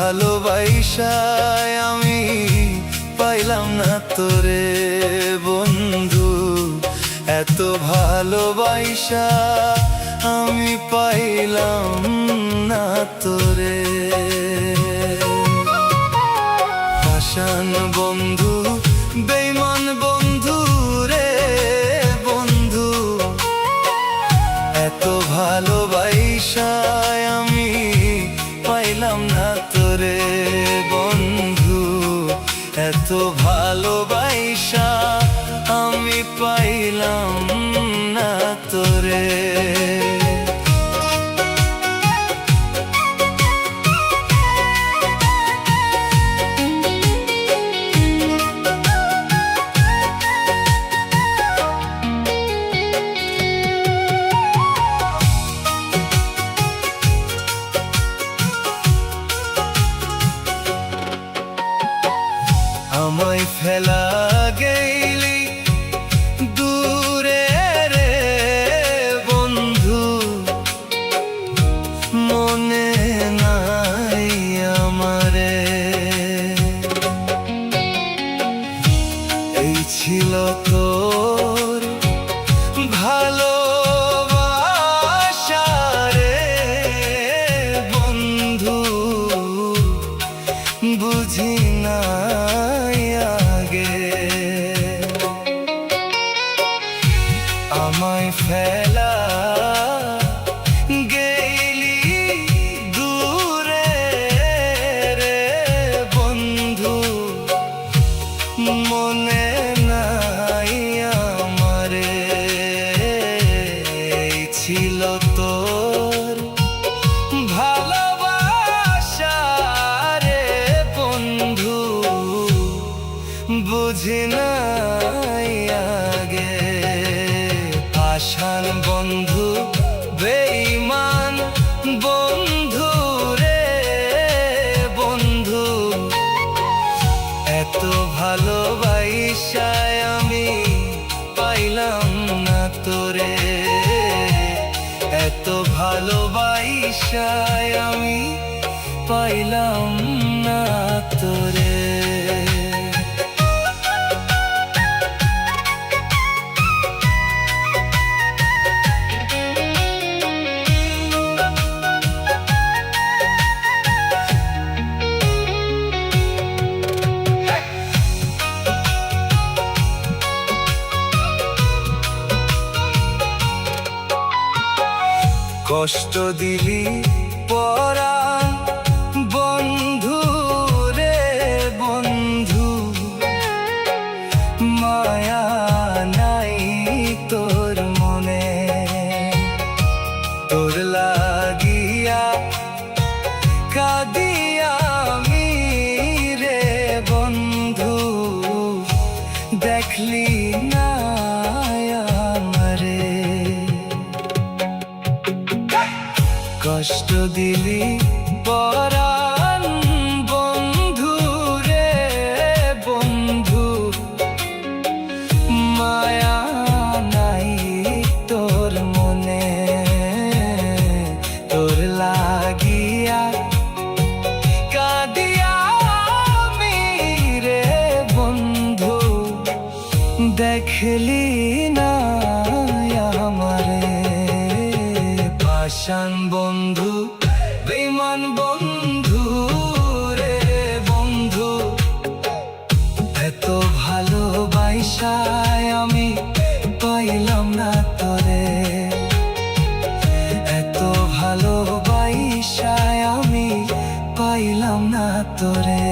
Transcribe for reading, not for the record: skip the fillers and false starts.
ভালোবাসায় আমি পাইলাম না তোরে বন্ধু, এত ভালোবাসা আমি পাইলাম না তোরে। পাষাণ বন্ধু, বেঈমান বন্ধু রে বন্ধু, এত ভালোবাসা আমি পাইলাম না তোরে বন্ধু, এত ভালোবাসা আমি পাইলাম না তোরে। আমায় ফেলা গেলি দূরে রে বন্ধু, মনে নাই আমারে। এই ছিল তোর ভালোবাসা রে বন্ধু, বুঝি না আমায় ফেলা গেলি দূরে রে বন্ধু, মনে নাই আমারে। ছিল তোর ভালোবাসা রে বন্ধু, বুঝি নাই আগে। পাষাণ বন্ধু, বেঈমান বন্ধু রে বন্ধু, এত ভালোবাসায় আমি পাইলাম না তোরে, এত ভালোবাসায় আমি পাইলাম না তোরে। কষ্ট দিলি পরাণ বন্ধু রে বন্ধু, মায়া নাই তোর মনে। তোর লাগিয়া কাঁদিয়া আমি রে বন্ধু, দেখলি না আমারে। কষ্ট দিলি পরাণ বন্ধু রে বন্ধু, মায়া নাই তোর মনে। তোর লাগিয়া কাঁদিয়া আমি রে বন্ধু, দেখলি না আমারে। পাষাণ বন্ধু, বেঈমান বন্ধু রে বন্ধু, এত ভালোবাসায় আমি পাইলাম না তোরে, এত ভালোবাসায় আমি পাইলাম না তোরে।